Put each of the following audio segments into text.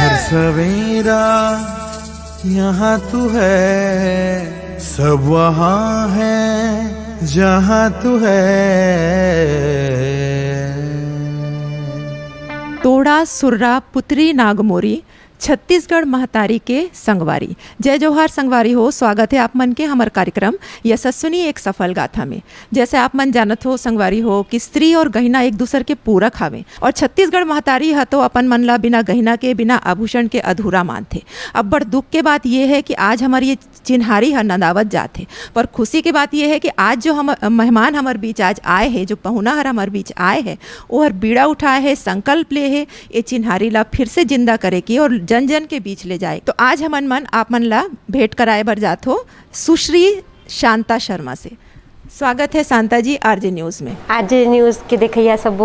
हर सवेरा यहाँ तू है, सब वहाँ है जहाँ तू है। तोड़ा सुर्रा पुत्री नागमोरी, छत्तीसगढ़ महतारी के संगवारी। जय जोहार संगवारी हो, स्वागत है आप मन के हमार कार्यक्रम यशस्विनी एक सफल गाथा में। जैसे आप मन जानत हो संगवारी हो कि स्त्री और गहना एक दूसरे के पूरक हावे, और छत्तीसगढ़ महतारी है तो अपन मन ला बिना गहना के बिना आभूषण के अधूरा मानथे। अब बड़ दुख के बात यह है कि आज हमारी ये चिन्हारी है नंदावत जाते, पर खुशी की बात यह है कि आज जो हम मेहमान हमारे बीच आज आए हैं, जो पहुना हर हमारे बीच आए हैं, वो हर बीड़ा उठाए है, संकल्प ले है ये चिन्हारी ला फिर से जिंदा करे की और जन जन के बीच ले जाए। तो आज हमन मन आप मन ला भेंट कराए बर जात हो सुश्री शांता शर्मा से। स्वागत है शांता जी आरजे न्यूज में। आरजे न्यूज के देखिए सब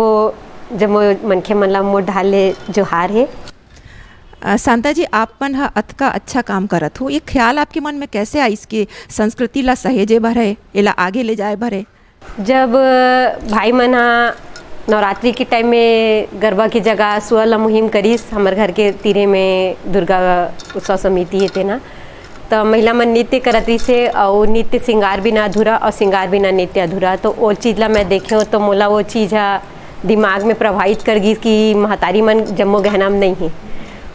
जब मनखे मन ला मोड़ ढाले जोहार है। शांता जी, आप मन हा अत का अच्छा काम करत हो, ये ख्याल आपके मन में कैसे आई इसकी संस्कृति ला सहेजे भरे, इला आगे ले जाए भरे? जब भाई मन हा नवरात्रि के टाइम में गरबा की जगह सुअल मुहिम करीस, हमारे घर के तीरे में दुर्गा उत्सव समिति है ना, तो महिला मन नृत्य करती से, और नृत्य श्रृंगार बिना अधूरा और श्रृंगार बिना नृत्य अधूरा। तो वो चीज़ ला मैं देखे हो तो मोला वो चीज़ दिमाग में प्रभावित कर गई कि महतारी मन जम्मो गहना में नहीं है,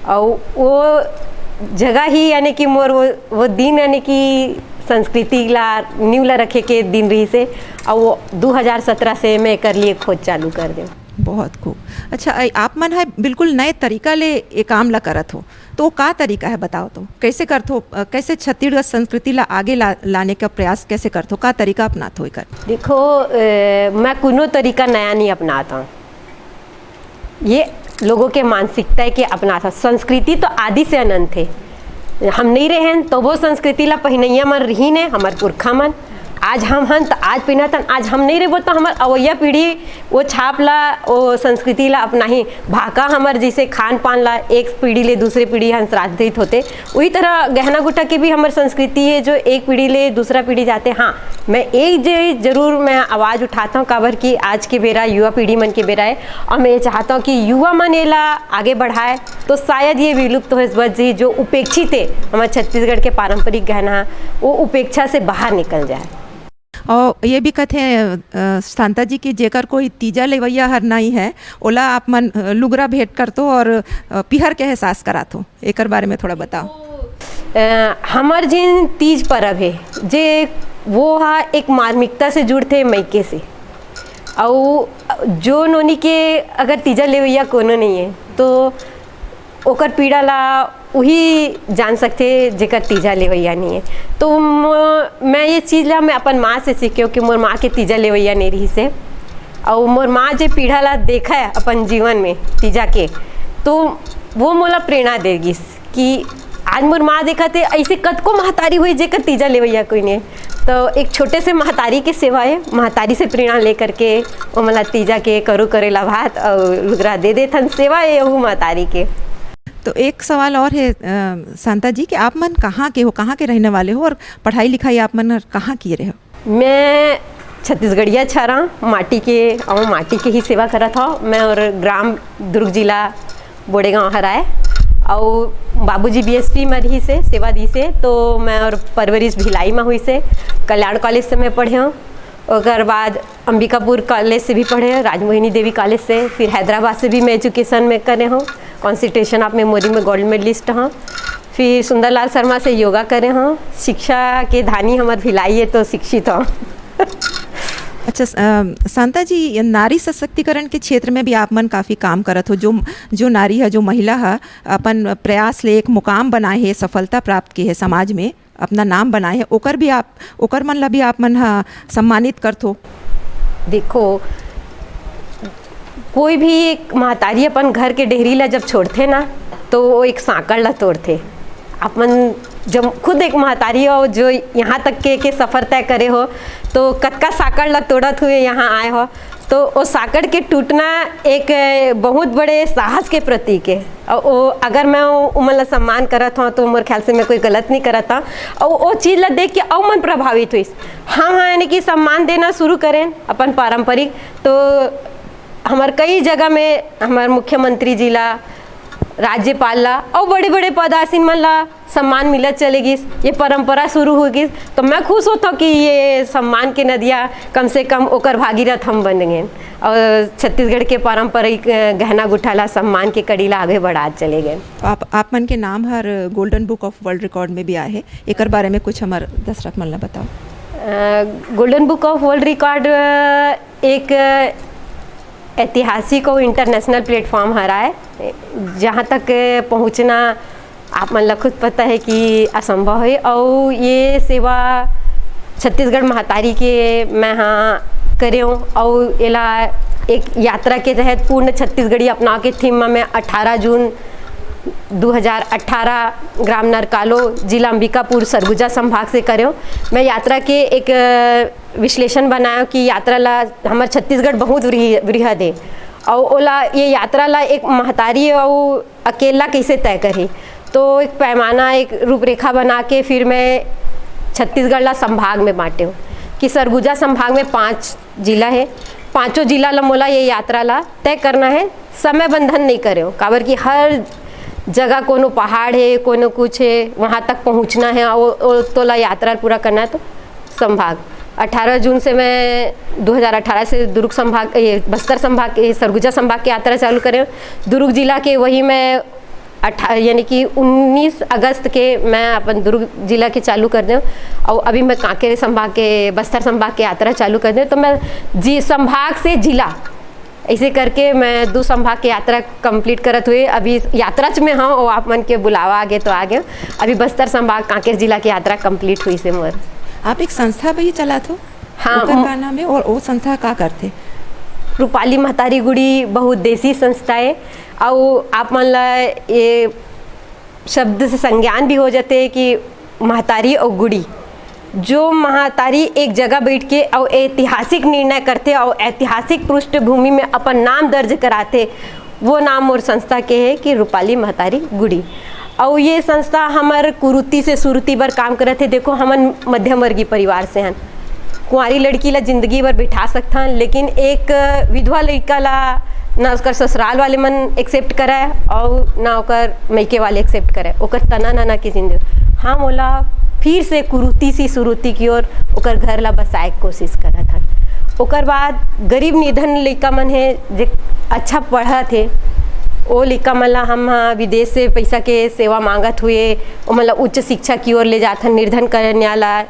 और वो जगह ही यानी कि मोर वो दिन यानी कि संस्कृति ला न्यू ला रखे के दिन रही से, और वो 2017 से मैं कर लिए खोज चालू कर दे। बहुत खूब। अच्छा, आप मन है बिल्कुल नए तरीका ले ये काम ला करत हो, तो का तरीका है बताओ तो, कैसे करत हो, कैसे छत्तीसगढ़ संस्कृति ला आगे लाने का प्रयास कैसे करत हो, का तरीका अपनात हो? कर देखो मैं कोनो तरीका नया नहीं अपनाता हूँ, ये लोगों के मानसिकता है कि अपनाता। संस्कृति तो आदि से अनंत है, हम नहीं रहे हैं तो वो संस्कृति ला पहिनैया मन रही ने हमारे पुरखा मन, आज हम हन तो आज पिनतन, आज हम नहीं रहे तो हमार अवैया पीढ़ी वो छाप ला वो संस्कृति ला अपना ही भाका हमार जैसे खान पान ला एक पीढ़ी ले दूसरे पीढ़ी हंसराधित होते, वही तरह गहना गुटा के भी हमार संस्कृति है जो एक पीढ़ी ले दूसरा पीढ़ी जाते। हाँ, मैं एक जरूर मैं आवाज़ उठाता हूँ काबर कि आज के बेरा युवा पीढ़ी मन के बेरा है, और मैं ये चाहता हूँ कि युवा मन ये ला आगे बढ़ाए, तो शायद ये विलुप्त हो इस वजह जो उपेक्षित है हमारे छत्तीसगढ़ के पारंपरिक गहना, वो उपेक्षा से बाहर निकल जाए। और ये भी कहते हैं शांता जी की जेकर कोई तीजा लेवैया हर नहीं है, ओला आप मन लुगरा भेंट कर तो और पिहर के एहसास करात हो, एक बारे में थोड़ा बताओ। हमार जिन तीज परब है जे वो हा एक मार्मिकता से जुड़ते मैके से, और जो नोनी के अगर तीजा लेवैया कोनो नहीं है तो ओकर पीड़ा ला वही जान सकते जेकर तीजा लेवैया नहीं है। तो मैं ये चीज़ ला मैं अपन माँ से सीखे कि मोर माँ के तीजा लेवैया नहीं रही से, और मोर माँ जे पीढ़ा ला देखा है अपन जीवन में तीजा के, तो वो मोला प्रेरणा देगी कि आज मोर माँ देखा थे ऐसे कद को महतारी हुई जेकर तीजा लेवैया कोई नहीं। तो एक छोटे से महतारी के सेवा है, महतारी से प्रेरणा लेकर के वो मला तीजा के करू करेला भात और लुगरा दे देथन, सेवा है वो महतारी के। तो एक सवाल और है शांता जी कि आप मन कहाँ के हो, कहाँ के रहने वाले हो, और पढ़ाई लिखाई आप मन कहाँ किए रहे हो? मैं छत्तीसगढ़िया छारा माटी के, और माटी के ही सेवा करा था मैं, और ग्राम दुर्ग जिला बोड़ेगांव हराए, और बाबूजी बीएसपी में रही से सेवा दी से, तो मैं और परवरिश भिलाई में हुई से, कल्याण कॉलेज से मैं पढ़े हूँ, और बाद अंबिकापुर कॉलेज से भी पढ़े हैं, राजमोहिनी देवी कॉलेज से, फिर हैदराबाद से भी मैं एजुकेशन में करे हूँ, कॉन्सेंट्रेशन ऑफ मेमोरी में गोल्ड मेडलिस्ट हूँ, फिर सुंदरलाल शर्मा से योगा करे हूँ, शिक्षा के धानी हमारे भिलाई है तो शिक्षित हूँ। अच्छा शांता जी, नारी सशक्तिकरण के क्षेत्र में भी आप मन काफ़ी काम करत हो, जो नारी है, जो महिला है, अपन प्रयास ले एक मुकाम बनाए है, सफलता प्राप्त की है, समाज में अपना नाम बनाए है, ओकर मन ला भी आप मन सम्मानित करत हो। देखो कोई भी एक महतारी अपन घर के डेहरी ला जब छोड़ते ना, तो वो एक सांकड़ ला तोड़ते। अपन जब खुद एक महतारी हो जो यहाँ तक के सफ़र तय करे हो, तो कतका साकड़ ला तोड़त हुए यहाँ आए हो, तो वो साकड़ के टूटना एक बहुत बड़े साहस के प्रतीक है। और वो अगर मैं उमन ला सम्मान करत हूँ तो मेरे ख्याल से मैं कोई गलत नहीं करत हूँ, और वो चीज़ ला देख के और मन प्रभावित हुई। हम यानी कि सम्मान देना शुरू करें अपन पारंपरिक, तो हमारे कई जगह में हमारे मुख्यमंत्री जी ला राज्यपाल ला और बड़े बड़े पदासीन मन ला सम्मान मिलत चलेगी। ये परंपरा शुरू होगी तो मैं खुश होता हूँ कि ये सम्मान के नदिया कम से कम ओकर भागीरथ हम बन गए और छत्तीसगढ़ के पारंपरिक गहना गुठाला सम्मान के कड़ी ला आगे बढ़ा चले गए। आप मन के नाम हर golden book of world record में भी आए हैं, एकर बारे में कुछ हमार दर्शक मन ला बताओ। Golden book of world record एक ऐतिहासिक और इंटरनेशनल प्लेटफॉर्म हरा है, जहाँ तक पहुँचना आप मन ला खुद पता है कि असंभव है। और ये सेवा छत्तीसगढ़ महतारी के मैं हाँ करे हूँ और एला एक यात्रा के तहत पूर्ण छत्तीसगढ़ी अपना के थीम में 18 जून 2018 ग्राम नरकालो जिला अंबिकापुर सरगुजा संभाग से करे हूँ। मैं यात्रा के एक विश्लेषण बनाया कि यात्रा ला हमारे छत्तीसगढ़ बहुत वृहद है और ओला ये यात्रा ला एक महतारी और अकेला कैसे तय करी, तो एक पैमाना एक रूपरेखा बना के फिर मैं छत्तीसगढ़ ला संभाग में बांटे हूँ कि सरगुजा संभाग में 5 जिला है, 5 जिला ला मोला ये यात्रा ला तय करना है। समय बंधन नहीं करे हो काबर कि हर जगह कोनो पहाड़ है कोनो कुछ है, वहाँ तक पहुँचना है और तो ला यात्रा पूरा करना है। तो संभाग 18 जून से मैं 2018 से दुर्ग संभाग ये बस्तर संभाग सरगुजा संभाग की यात्रा चालू करें। दुर्ग जिला के वही मैं यानी कि 19 अगस्त के मैं अपन दुर्ग जिला के चालू कर दूँ और अभी मैं कांकेर संभाग के बस्तर संभाग की यात्रा चालू कर दूँ। तो मैं संभाग से जिला ऐसे करके मैं 2 संभाग की यात्रा कंप्लीट करत हुए अभी यात्रा में हाँ और आप मन के बुलावा आगे तो आ गए। अभी बस्तर संभाग कांकेर जिला की यात्रा कंप्लीट हुई से मोर। आप एक संस्था भी चला थो? हाँ, का नाम है और वो संस्था का करते? रूपाली महतारी गुड़ी बहुउद्देशीय संस्था है और आप मन ला ये शब्द से संज्ञान भी हो जाते हैं कि महतारी और गुड़ी, जो महतारी एक जगह बैठ के और ऐतिहासिक निर्णय करते और ऐतिहासिक पृष्ठभूमि में अपन नाम दर्ज कराते, वो नाम और संस्था के है कि रूपाली महतारी गुड़ी। और ये संस्था हमार कुरुति से सुरुति बर काम करत है। देखो हमन मध्यम वर्गीय परिवार से हैं, कुंवारी लड़की ला जिंदगी भर बिठा सकता हन, लेकिन एक विधवा लड़का ला ना उसका ससुराल वाले मन एक्सेप्ट कराए और ना ओकर मैके वाले एक्सेप्ट कराए, ओकर तना नाना की जिंदगी। हाँ मोला फिर से कुरुति सी सुरुति की ओर ओकर घर ला बसाए के कोशिश करत हन। ओकर बाद गरीब निधन लड़का मन है जे अच्छा पढ़ा थे, वो लड़का मन ला हम विदेश से पैसा के सेवा मांगत हुए वो मतलब उच्च शिक्षा की ओर ले जात हन, निर्धन कन्या ला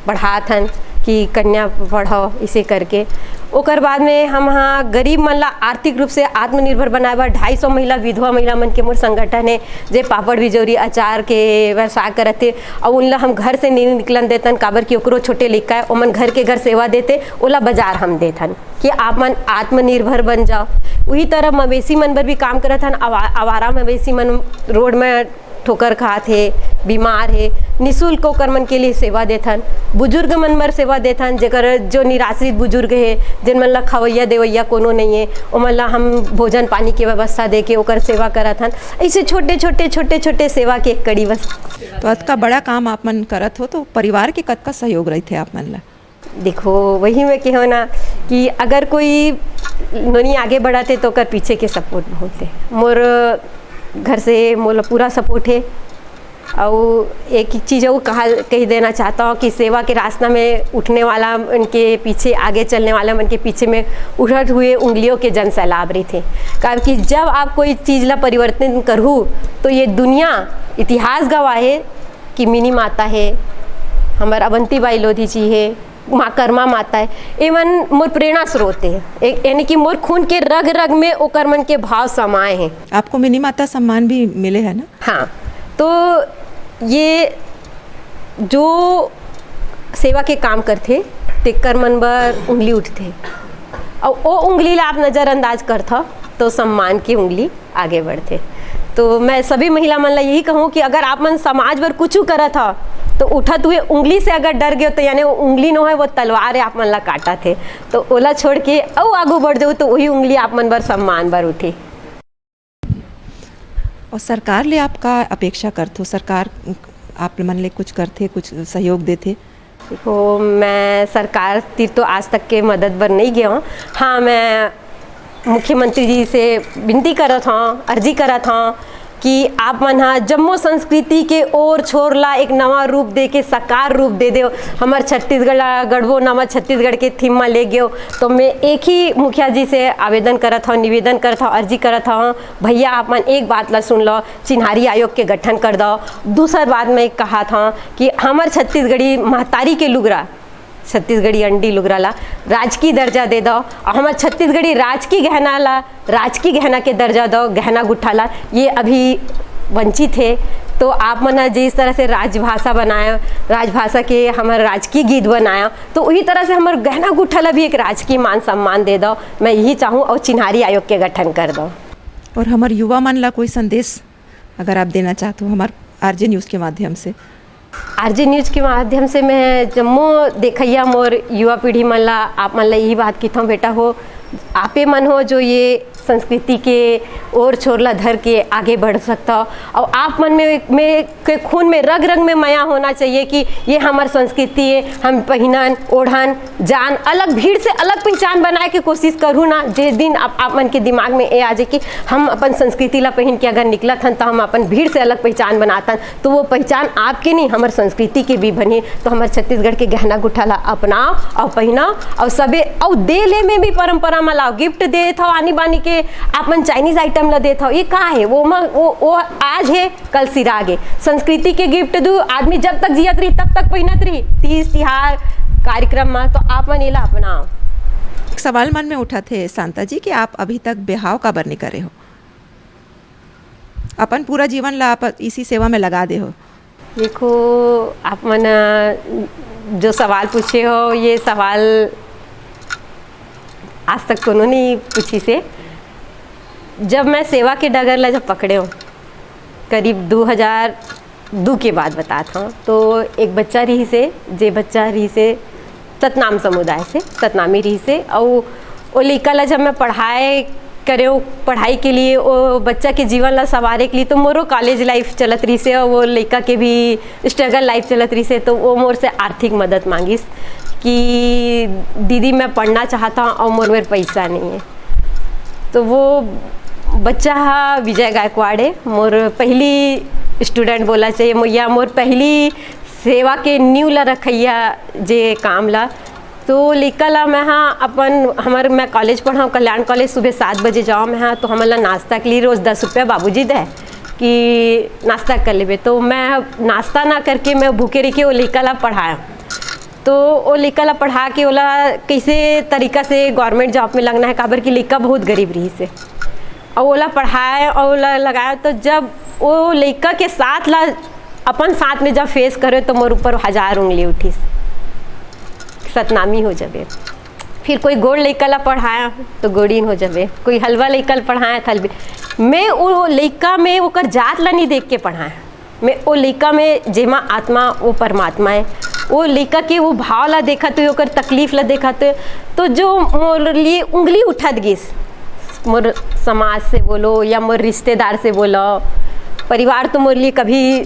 पढ़ात हन कि कन्या पढ़ाओ इसे करके। ओकर बाद में हम हाँ गरीब मन ला आर्थिक रूप से आत्मनिर्भर बनाए बर 250 महिला विधवा महिला मन के मोर संगठन है जे पापड़ बिजौरी अचार के व्यवसाय करते और उनला हम घर से नहीं निकलन देतन काबर कि ओकरो छोटे लड़का है ओमन घर के घर सेवा देते, ओला बाजार हम देथन कि आप मन आत्मनिर्भर बन जाओ। वही तरह मवेशी मन बर भी काम करत हन, आवारा मवेशी मन रोड में ठोकर खात है, बीमार है, निःशुल्क ओकर मन के लिए सेवा देथन। बुजुर्ग मन बर सेवा देथन जेकर जो निराश्रित बुजुर्ग है जिन मन ला खवैया देवैया कोनो नहीं है, ओमन ला हम भोजन पानी की व्यवस्था दे के ओकर सेवा करत हन। ऐसे छोटे छोटे छोटे छोटे सेवा के एक कड़ी बस। तो अतका बड़ा काम आप मन करत हो तो परिवार के कतका सहयोग रही थे आप मन ला? देखो वही में कहो ना कि अगर कोई नोनी आगे बढ़ाते तो ओकर पीछे के सपोर्ट बहुत है। मोर घर से मोला पूरा सपोर्ट है। और एक चीज़ वो कह देना चाहता हूँ कि सेवा के रास्ता में उठने वाला उनके पीछे आगे चलने वाला उनके पीछे में उठते हुए उंगलियों के जन सैलाब रही थे। कारण कि जब आप कोई चीज़ ला परिवर्तन करूँ तो ये दुनिया इतिहास गवाह है कि मिनी माता है, हमार अवंती बाई लोधी जी है, माँ कर्मा माता है, एवं मोर प्रेरणा स्रोत है, यानी कि मोर खून के रग रग में ओकर मन के भाव समाये हैं। आपको मिनी माता सम्मान भी मिले है ना? हाँ, तो ये जो सेवा के काम करते तेकर मन बर उंगली उठते और वो उंगली ला आप नज़रअंदाज करता तो सम्मान की उंगली आगे बढ़ते। तो मैं सभी महिला मन ला यही कहूँ कि अगर आप मन समाज पर कुछ करत था तो उठत हुए उंगली से अगर डर गए तो यानी वो उंगली न है वो तलवार है आप मन ला काटा थे, तो ओला छोड़ के और आगू बढ़ दो तो वही उंगली आप मन बर सम्मान बर उठी। और सरकार ले आप का अपेक्षा करते हो? सरकार आप मन ले कुछ करते, कुछ सहयोग देते? देखो मैं सरकार तीर तो आज तक के मदद बर नहीं गया हूँ। हाँ, मैं मुख्यमंत्री जी से विनती करत हूँ, अर्जी करत हूँ कि आप मन हा जम्मो संस्कृति के ओर छोरला एक नवा रूप दे के साकार रूप दे दो हमार छत्तीसगढ़ गढ़बो नवा छत्तीसगढ़ के थीम में ले गयो। तो मैं एक ही मुखिया जी से आवेदन करत हूँ, निवेदन करत हूँ, अर्जी करत हूँ, भैया आप मन एक बात ला सुन लो, चिन्हारी आयोग के गठन कर दो। दूसर बात मैं कहा था कि हमार छत्तीसगढ़ी महतारी के लुगरा, छत्तीसगढ़ी अंडी लुगरा ला राजकीय दर्जा दे दो, और हमारे छत्तीसगढ़ी राजकीय गहना ला राजकीय गहना के दर्जा दो, गहना गुट्ठा ला ये अभी वंचित है। तो आप मना जिस तरह से राजभाषा बनाया, राजभाषा के हमारे राजकीय गीत बनाया, तो वही तरह से हमारे गहना गुट्ठा ला भी एक राजकीय मान सम्मान दे दो, मैं यही चाहूँ, और चिन्हारी आयोग के गठन कर दो। और हमारे युवा मन ला कोई संदेश अगर आप देना चाहते हो हमारे आरजे न्यूज़ के माध्यम से? आरजे न्यूज़ के माध्यम से मैं जम्मो देखैया मोर युवा पीढ़ी मन ला आप मन ला यही बात की था, बेटा हो आपे मन हो जो ये संस्कृति के और छोरला धर के आगे बढ़ सकता हो, और आप मन में के खून में रग रग में माया होना चाहिए कि ये हमार संस्कृति है, हम पहिनन ओढ़न जान अलग भीड़ से अलग पहचान बनाए के कोशिश करूँ ना। जिस दिन आप मन के दिमाग में ये आ जाए कि हम अपन संस्कृति ला पहन के अगर निकलत हन तो हम अपन भीड़ से अलग पहचान बनातन, तो वो पहचान आपके नहीं हमार संस्कृति के भी बने। तो हमारे छत्तीसगढ़ के गहना गुट्ठा ला अपनाओ और पहनाओ, और सबे और दे ले में भी परंपरा में लाओ, गिफ्ट दे था आनी बानी के आपन चाइनीज आइटम ला देता हो, ये का है वो आज है कल सिरागे। संस्कृति के गिफ्ट दो, आदमी जब तक जियत रही तब तक पहनत रही, तीज तिहार कार्यक्रम में, तो आप मन इला अपनाओ। एक सवाल मन में उठा थे शांता जी कि आप अभी तक बिहाव काबर नहीं करे हो, अपन पूरा जीवन ला आप इसी सेवा में लगा दे हो। देखो आप मन जो सवाल पूछे हो ये सवाल आज तक कोनो नहीं पूछी से। जब मैं सेवा के डगर ला जब पकड़े हो करीब 2002 के बाद बताता हूँ, तो एक बच्चा रही से जे बच्चा रही से सतनाम समुदाय से, सतनामी रही से, और वो लड़का ला जब मैं पढ़ाई के लिए वो बच्चा के जीवन ला सवारे के लिए, तो मोरो कॉलेज लाइफ चलत रही से और वो लड़का के भी स्ट्रगल लाइफ चलत रही से, तो वो मोर से आर्थिक मदद मांगिस कि दीदी मैं पढ़ना चाहता हूँ और मोर पैसा नहीं है। तो वो बच्चा हा विजय गायकवाड़ है, मोर पहली स्टूडेंट बोला चाहिए मोया, मोर पहली सेवा के न्यू ला रखैया जे काम ला। तो लड़का ला मैं हाँ अपन मैं कॉलेज पढ़ाऊँ कल्याण कॉलेज, सुबह 7 बजे जाऊँ मैं हाँ, तो हमारा नाश्ता के लिए रोज़ 10 रुपया बाबूजी दे कि नाश्ता कर लेबे। तो मैं नाश्ता ना करके मैं भूखे रह के वो लड़का ला पढ़ाया, तो वो लड़का ला पढ़ा के ओला कैसे तरीका से गवर्नमेंट जॉब में लगना है, काबर की लड़का बहुत गरीब रही से, और ओला पढ़ाया और ओला लगाया। तो जब वो लड़का के साथ ला अपन साथ में जब फेस करे, तो मोर ऊपर 1000 उंगली उठी, सतनामी हो जाबे। फिर कोई गोड़ लड़का ला पढ़ाया तो गोड़ीन हो जाबे, कोई हलवा लड़का ला पढ़ाया था हलवे। मैं वो लड़का में ओकर जात ला नहीं देख के पढ़ाया, मैं वो लड़का में जेमा आत्मा वो परमात्मा है, वो लड़का के वो भाव ला देखा तो ओकर तकलीफ ला देखा तो जो मोर लिए उंगली उठत गिस, मोर समाज से बोलो या मोर रिश्तेदार से बोलो, परिवार तो मोर लिए कभी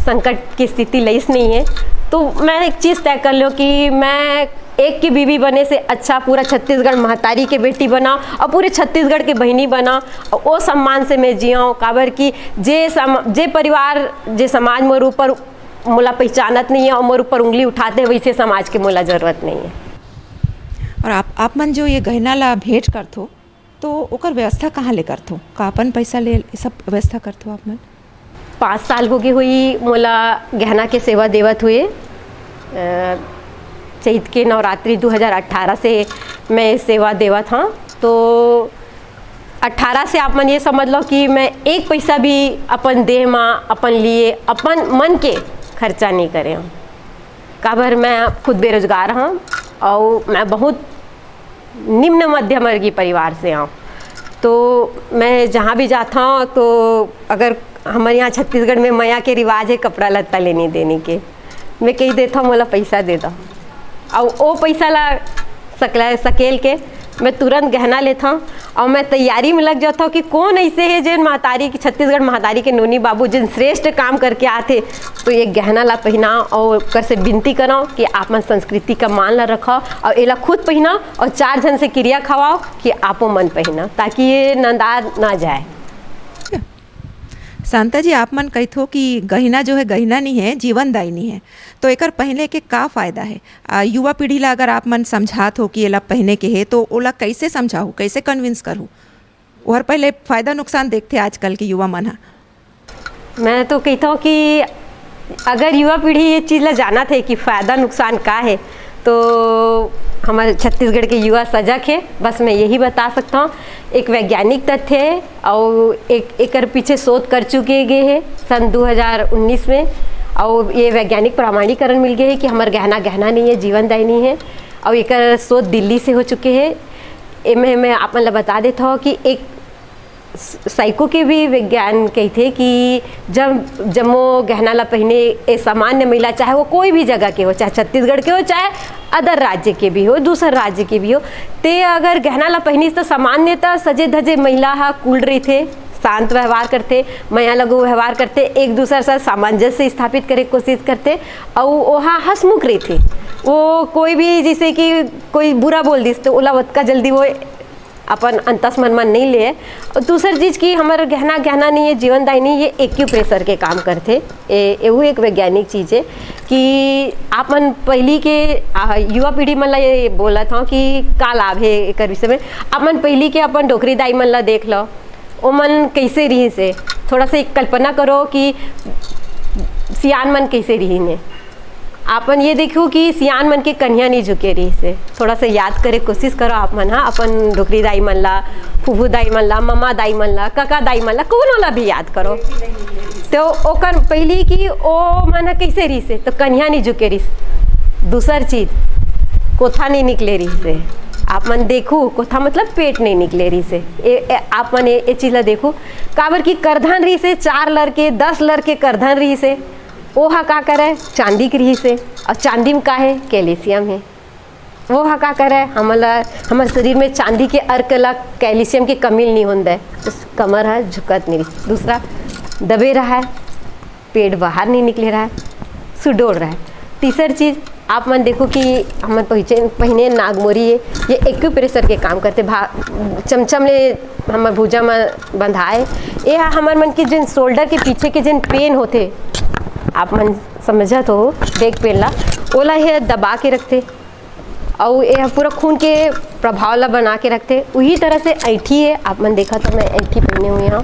संकट की स्थिति लईस नहीं है। तो मैं एक चीज़ तय कर लो कि मैं एक की बीवी बने से अच्छा पूरा छत्तीसगढ़ महतारी के बेटी बना और पूरे छत्तीसगढ़ के बहनी बना, और वो सम्मान से मैं जियाऊँ, काबर की जे परिवार जे समाज मोर ऊपर मोला पहचानत नहीं है और मोर ऊपर उंगली उठाते वैसे समाज के मोला ज़रूरत नहीं है। और आप मन जो ये गहना ला भेंट करथो तो ओकर व्यवस्था कहाँ ले करथो, का अपन पैसा ले सब व्यवस्था करथो? आप मन 5 साल हो गई हुई मोला गहना के सेवा देवत हुए, चैत के नवरात्रि 2018 से मैं सेवा देवत हाँ। तो 18 से आप मन ये समझ लो कि मैं एक पैसा भी अपन देह में अपन लिए अपन मन के खर्चा नहीं करे हूँ, काबर मैं खुद बेरोजगार हूँ और मैं बहुत निम्न मध्यम वर्गीय परिवार से हूँ। तो मैं जहाँ भी जाता हूँ तो अगर हमारे यहाँ छत्तीसगढ़ में मया के रिवाज है कपड़ा लत्ता लेने देने के, मैं कही देता हूँ मोला पैसा दे दो, और वो पैसा ला सकेल के मैं तुरंत गहना लेता हूँ और मैं तैयारी में लग जाता हूँ कि कौन ऐसे है जिन महतारी की छत्तीसगढ़ महतारी के नोनी बाबू जिन श्रेष्ठ काम करके आते, तो ये गहना ला पहनाओ और कर से विनती कराओ कि आप मन संस्कृति का मान ला रखाओ और एला खुद पहनाओ और 4 जन से क्रिया खवाओ कि आपो मन पहना, ताकि ये नंदा ना जाए। शांता जी, आप मन कहथो कि गहना जो है गहना नहीं है, जीवनदायी नहीं है, तो एकर पहने के का फायदा है? युवा पीढ़ी ला अगर आप मन समझात हो कि एला पहने के है तो ओला कैसे समझाऊ, कैसे कन्विंस करूँ? और पहले फायदा नुकसान देखते आजकल के युवा मन। मैं तो कहता हूँ कि अगर युवा पीढ़ी ये चीज़ ला जाना थे कि फ़ायदा नुकसान का है, तो हमारे छत्तीसगढ़ के युवा सजग है। बस मैं यही बता सकता हूँ, एक वैज्ञानिक तथ्य है और एक पीछे शोध कर चुके गए हैं सन 2019 में, और ये वैज्ञानिक प्रमाणीकरण मिल गए है कि हमार गहना गहना नहीं है, जीवनदायी नहीं है। और एक शोध दिल्ली से हो चुके हैं। इनमें मैं आप मतलब बता देता हूँ कि एक साइको के भी विज्ञान कहते कि जब वो गहना ला पहने ए सामान्य महिला, चाहे वो कोई भी जगह के हो, चाहे छत्तीसगढ़ के हो, चाहे अदर राज्य के भी हो, दूसरे राज्य के भी हो, ते अगर गहना ला पहनी तो सामान्यतः सजे धजे महिला हा कूल रही थे, शांत व्यवहार करते, माया लगू व्यवहार करते, एक दूसरे साथ सामंजस्य स्थापित करे कोशिश करते, और वहाँ हंसमुख रही थे। वो कोई भी जैसे कि कोई बुरा बोल दी तो ओला वत्का जल्दी वो अपन अंतस मन नहीं ले। और दूसरी चीज़ की हमारा गहना गहना नहीं है, जीवनदायी नहीं, ये एक्यूप्रेशर के काम करते। वो एक वैज्ञानिक चीज़ है कि आपन पहली के युवा पीढ़ी मन ला ये बोला था कि का लाभ है एक विषय में। अपन पहली के अपन डोकरी दाई मन ला देख लो, वो मन कैसे रही से, थोड़ा सा एक कल्पना करो कि सियान मन कैसे रही ने। आपन ये देखो कि सियान मन के कन्या नहीं झुके रही से, थोड़ा सा याद करे कोशिश करो आप मन। हाँ, अपन डोकरी दाई मन ला, फूफू दाई मन ला, मम्मा दाई मन ला, काका दाई मन ला, कौन वाला भी याद करो। तो ओकर पहली की ओ मन कैसे रही से, तो कन्या नहीं झुके रही। दूसर चीज कोथा नहीं निकले रही से, आप मन देखो कोथा मतलब पेट नहीं निकले रही से। आप मन ये चीज ला देखो, काबर की करधन रही से 4 लड़के 10 लड़के करधन रही से, वो हा का करे चांदी की रही से, और चांदी में का है कैल्शियम है। वो हा का करे हमारे शरीर में चांदी के अर्क ला कैल्शियम की कमी नहीं होता है, उस कमर है झुकत नहीं रही। दूसरा दबे रहा है, पेट बाहर नहीं निकले रहा है, सुडोड़ रहा है। तीसरी चीज़ आप मन देखो कि हम पहने नागमोरी है, ये एक्यूप्रेशर के काम करते। चमचम ले हमारे भुजा में बंधाए, ये हमारे मन के जिन शोल्डर के पीछे के जिन पेन होते, आप मन समझत हो देख पेन ला, ओला ये दबा के रखते, और ये पूरा खून के प्रभाव ला बना के रखते। उही तरह से ऐठी है, आप मन देखा तो मैं ऐठी पहने हुए हूँ।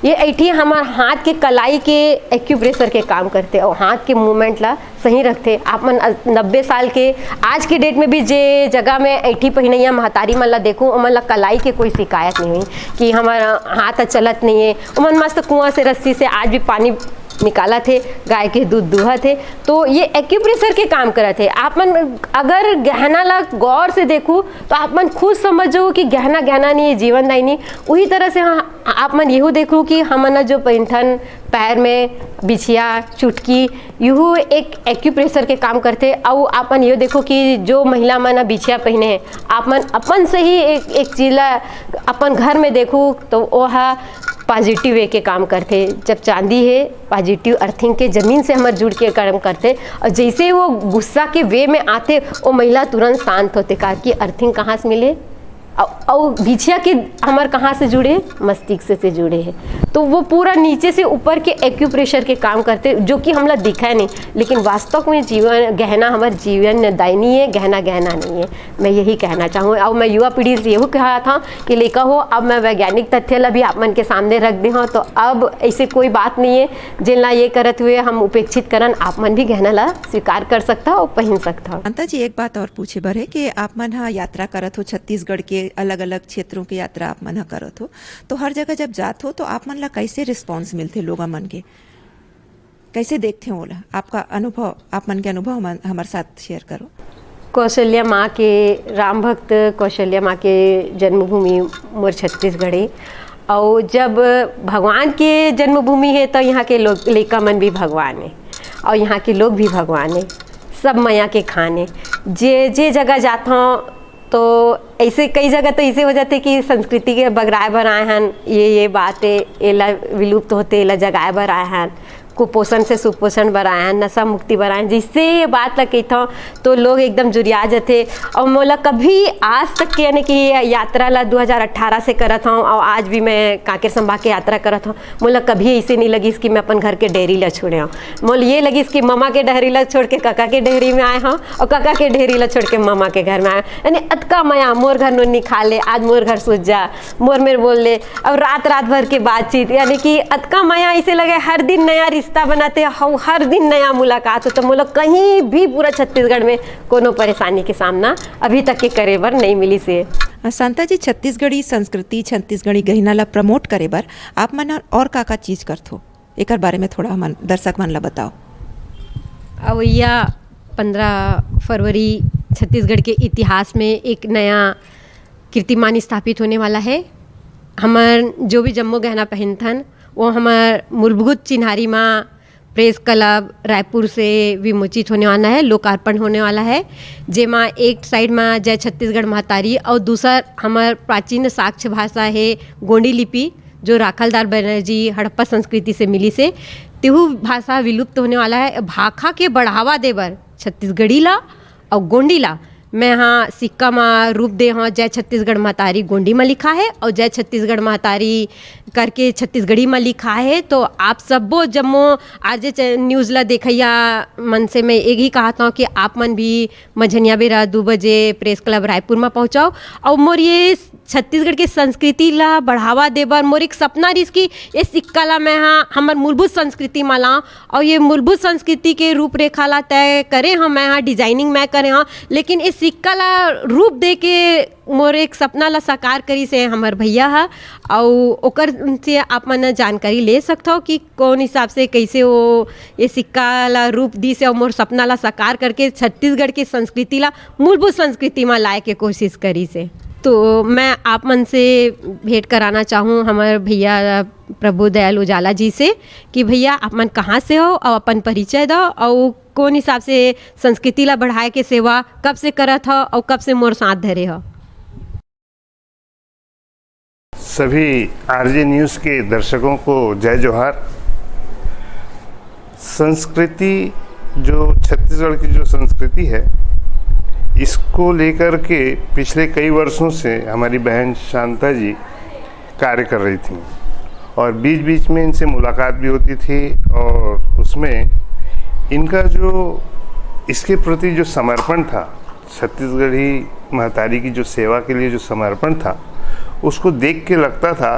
ये ऐठी हमारे हाथ के कलाई के एक्यूप्रेशर के काम करते और हाथ के मूवमेंट ला सही रखते। आप मन 90 साल के आज के डेट में भी जे जगह में ऐठी पहनैया महतारी मन ला देखूँ, मन ला कलाई के कोई शिकायत नहीं हुई कि हमारा हाथ चलत नहीं है। उमन मस्त कुआं से रस्सी से आज भी पानी निकाला थे, गाय के दूध दूहा थे। तो ये एक्यूप्रेशर के काम करा थे। आप मन अगर गहना ला गौर से देखूँ तो आप मन खुद समझो कि गहना गहना नहीं है, जीवनदायी नहीं। उही तरह से आप मन यहू देखो कि हमन जो पैंथन पैर में बिछिया चुटकी यहू एक एक्यूप्रेशर के काम करते। और आप मन ये देखो कि जो महिला मन बिछिया पहने हैं, आप मन अपन से ही एक चीज ला अपन घर में देखो तो वह पॉजिटिव वे के काम करते। जब चांदी है पॉजिटिव अर्थिंग के जमीन से हमारे जुड़ के काम करते, और जैसे वो गुस्सा के वे में आते वो महिला तुरंत शांत होते। कहा कि अर्थिंग कहाँ से मिले, और बिछिया के हमारे कहाँ से जुड़े, मस्तिष्क से जुड़े हैं। तो वो पूरा नीचे से ऊपर के एक्यूप्रेशर के काम करते, जो कि हमला दिखा नहीं, लेकिन वास्तव में जीवन गहना हमारे जीवन दायनी है, गहना गहना नहीं है। मैं यही कहना चाहूँ। और मैं युवा पीढ़ी से यही कहा था कि लेकर हो, अब मैं वैज्ञानिक तथ्य ला भी आप मन के सामने रख दे हूँ। तो अब ऐसे कोई बात नहीं है जिनला ये करत हुए हम उपेक्षित करन, आप मन भी गहना ला स्वीकार कर सकता और पहन सकता। अंता जी, एक बात और पूछे बर है कि आप मन हाँ यात्रा करत हो, छत्तीसगढ़ के अलग अलग क्षेत्रों की यात्रा आप मन करत हो, तो हर जगह जब जात हो तो आप मन ला कैसे रिस्पॉन्स मिलते, लोग मन के कैसे देखते हो? आपका अनुभव, आप मन के अनुभव हमारे साथ शेयर करो। कौशल्या माँ के राम भक्त कौशल्या माँ के जन्मभूमि मोर छत्तीसगढ़ है। और जब भगवान के जन्मभूमि है तो यहाँ के लोग लेका मन भी भगवान है, और यहाँ के लोग भी भगवान है। सब मैया के खाने जे जगह जाता हूँ तो ऐसे कई जगह तो ऐसे हो जाते कि संस्कृति के बगराए भर आए हैं, ये बात है एला विलुप्त होते, एला जगाए भर आए हैं। कुपोषण से सुपोषण बढ़ाएं, नशा मुक्ति बढ़ाएं, जिससे ये बात लग गई था तो लोग एकदम जुरिया जाते। और मोला कभी आज तक के यानी कि यात्रा ला 2018 से करत हूँ और आज भी मैं कांकेर संभाग के यात्रा करत हूँ, मोला कभी ऐसे नहीं लगी कि मैं अपन घर के डेयरी ला छोड़े हूँ। मोल ये लगी कि मामा के डेयरी ला छोड़ के काका के डेयरी में आए हूँ और काका के डेयरी ला छोड़ के मामा के घर में आए, यानी अतका माया मोर घर नोनी खा ले, आज मोर घर सूझ जा, मोर मेरे बोल ले, और रात रात भर के बातचीत, यानी कि अतका माया ऐसे लगे हर दिन नया रिश्ता बनाते, हर दिन नया मुलाकात हो। तो मोला कहीं भी पूरा छत्तीसगढ़ में कोनो परेशानी के सामना अभी तक के करे बर नहीं मिली से। शांता जी, छत्तीसगढ़ी संस्कृति, छत्तीसगढ़ी गहिना ला प्रमोट करे बर आप मन और का चीज करत हो, एक बारे में थोड़ा मन दर्शक मन ला बताओ। अवैया 15 फरवरी छत्तीसगढ़ के इतिहास में एक नया कीर्तिमान स्थापित होने वाला है। हमार जो भी जम्मो गहना पहनथन वो हमार मूलभूत चिन्हारी माँ प्रेस क्लब रायपुर से विमोचित होने वाला है, लोकार्पण होने वाला है, जेमा एक साइड में जय छत्तीसगढ़ महतारी और दूसर हमार प्राचीन साक्ष्य भाषा है गोंडी लिपि, जो राखलदार बनर्जी हड़प्पा संस्कृति से मिली से, तेहू भाषा विलुप्त होने वाला है। भाखा के बढ़ावा देबर छत्तीसगढ़ी ला और गोंडी ला मैं यहाँ सिक्का में रूप दे हाँ जय छत्तीसगढ़ महतारी गोंडी में लिखा है और जय छत्तीसगढ़ महतारी करके छत्तीसगढ़ी में लिखा है। तो आप सबो जम्मो आज न्यूज़ ला देखैया मन से मैं एक ही कहता हूँ कि आप मन भी मझनिया बेरा 2 बजे प्रेस क्लब रायपुर में पहुँचाओ और मोर ये छत्तीसगढ़ के संस्कृति ला बढ़ावा देबर मोर एक सपना रिस कि ये सिक्का ला मैं हाँ हमार मूलभूत संस्कृति में लाऊँ और ये मूलभूत संस्कृति के रूपरेखा ला तय करें हाँ मैं हाँ डिजाइनिंग मैं करें हाँ, लेकिन इस सिक्का ला रूप दे के मोर एक सपना ला साकार करी से हमार भैया है। और ओकर से आप मन जानकारी ले सकते हो कि कौन हिसाब से कैसे वो ये सिक्का ला रूप दी से और मोर सपना ला साकार करके छत्तीसगढ़ की संस्कृति ला मूलभूत संस्कृति में लाए के कोशिश करी से। तो मैं आप मन से भेंट कराना चाहूँ हमारे भैया प्रभु दयाल उजाला जी से कि भैया आप मन कहाँ से हो और अपन परिचय दो और कौन हिसाब से संस्कृति ला बढ़ाए के सेवा कब से करत हो और कब से मोर साथ धरे हो। सभी आरजे न्यूज़ के दर्शकों को जय जोहार। संस्कृति जो छत्तीसगढ़ की जो संस्कृति है इसको लेकर के पिछले कई वर्षों से हमारी बहन शांता जी कार्य कर रही थी और बीच बीच में इनसे मुलाकात भी होती थी और उसमें इनका जो इसके प्रति जो समर्पण था, छत्तीसगढ़ी महतारी की जो सेवा के लिए जो समर्पण था, उसको देख के लगता था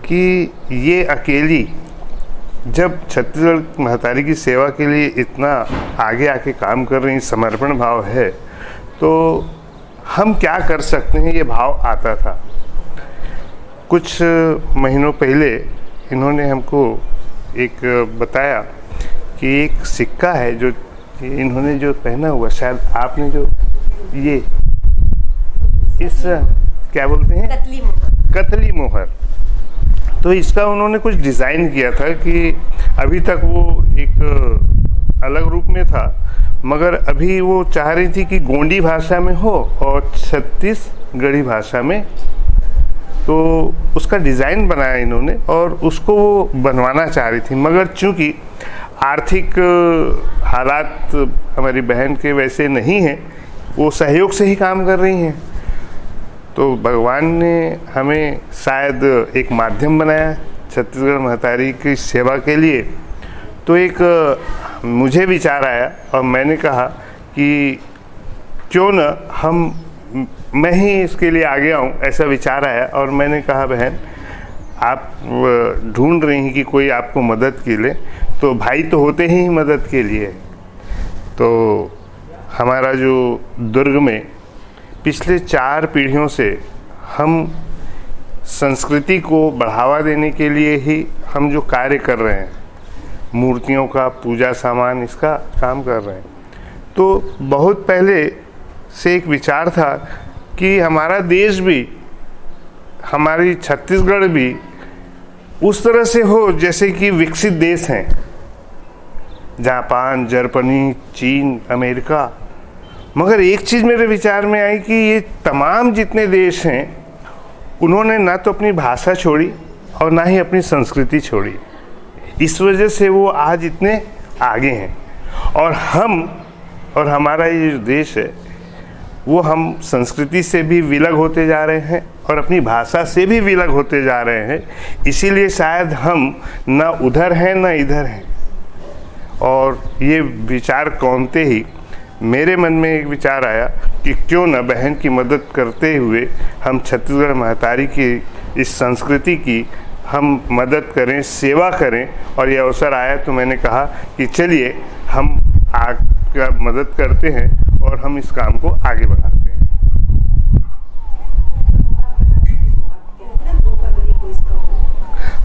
कि ये अकेली जब छत्तीसगढ़ महतारी की सेवा के लिए इतना आगे आके काम कर रही, समर्पण भाव है, तो हम क्या कर सकते हैं, ये भाव आता था। कुछ महीनों पहले इन्होंने हमको एक बताया कि एक सिक्का है जो इन्होंने जो पहना हुआ, शायद आपने जो ये इस क्या बोलते हैं कतली मोहर, तो इसका उन्होंने कुछ डिज़ाइन किया था कि अभी तक वो एक अलग रूप में था, मगर अभी वो चाह रही थी कि गोंडी भाषा में हो और छत्तीसगढ़ी भाषा में, तो उसका डिज़ाइन बनाया इन्होंने और उसको वो बनवाना चाह रही थी, मगर चूँकि आर्थिक हालात हमारी बहन के वैसे नहीं हैं, वो सहयोग से ही काम कर रही हैं, तो भगवान ने हमें शायद एक माध्यम बनाया छत्तीसगढ़ महतारी की सेवा के लिए। तो एक मुझे विचार आया और मैंने कहा कि क्यों न मैं ही इसके लिए आगे आऊँ, ऐसा विचार आया और मैंने कहा बहन आप ढूंढ रही हैं कि कोई आपको मदद के लिए, तो भाई तो होते ही मदद के लिए। तो हमारा जो दुर्ग में पिछले 4 पीढ़ियों से हम संस्कृति को बढ़ावा देने के लिए ही हम जो कार्य कर रहे हैं, मूर्तियों का पूजा सामान इसका काम कर रहे हैं, तो बहुत पहले से एक विचार था कि हमारा देश भी, हमारी छत्तीसगढ़ भी उस तरह से हो जैसे कि विकसित देश हैं, जापान, जर्मनी, चीन, अमेरिका। मगर एक चीज़ मेरे विचार में आई कि ये तमाम जितने देश हैं उन्होंने ना तो अपनी भाषा छोड़ी और ना ही अपनी संस्कृति छोड़ी। इस वजह से वो आज इतने आगे हैं। और हम और हमारा ये जो देश है वो हम संस्कृति से भी विलग होते जा रहे हैं और अपनी भाषा से भी विलग होते जा रहे हैं। इसीलिए शायद हम न उधर हैं न इधर हैं। और ये विचार कौनते ही मेरे मन में एक विचार आया कि क्यों न बहन की मदद करते हुए हम छत्तीसगढ़ महतारी की इस संस्कृति की हम मदद करें, सेवा करें। और ये अवसर आया तो मैंने कहा कि चलिए हम आपका मदद करते हैं और हम इस काम को आगे बढ़ाते हैं।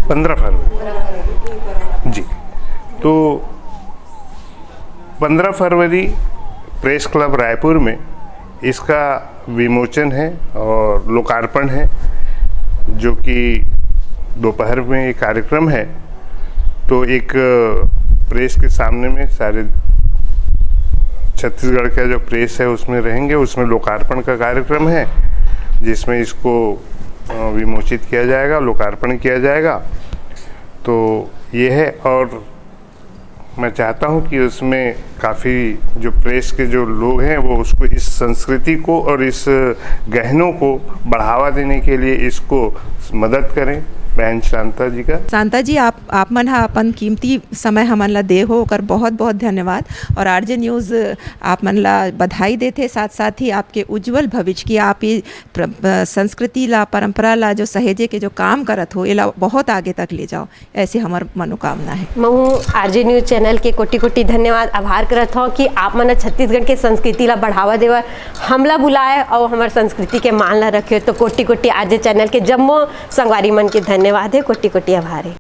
पंद्रह फरवरी जी, तो 15 फरवरी प्रेस क्लब रायपुर में इसका विमोचन है और लोकार्पण है, जो कि दोपहर में एक कार्यक्रम है। तो एक प्रेस के सामने में सारे छत्तीसगढ़ का जो प्रेस है उसमें रहेंगे, उसमें लोकार्पण का कार्यक्रम है जिसमें इसको विमोचित किया जाएगा, लोकार्पण किया जाएगा। तो ये है, और मैं चाहता हूँ कि उसमें काफ़ी जो प्रेस के जो लोग हैं वो उसको इस संस्कृति को और इस गहनों को बढ़ावा देने के लिए इसको मदद करें। बहन शांता जी का, शांता जी आप मन हा अपन कीमती समय हमन ला दे हो ओकर बहुत बहुत धन्यवाद। और आरजे न्यूज़ आप मन ला बधाई देते, साथ साथ ही आपके उज्जवल भविष्य की आप ये संस्कृति ला, परंपरा ला जो सहेजे के जो काम करत हो एला बहुत आगे तक ले जाओ, ऐसी हमार मनोकामना है। मैं आरजे न्यूज़ चैनल के कोटि कोटि धन्यवाद आभार करत हूँ कि आप मन छत्तीसगढ़ के संस्कृति ला बढ़ावा देवा हमला बुलाए और हमारे संस्कृति के मान ला रखे। तो कोटि कोटि आरजे चैनल के जम्मो संगवारी मन के धन्यवाद है, कोटि कोटि आभार है।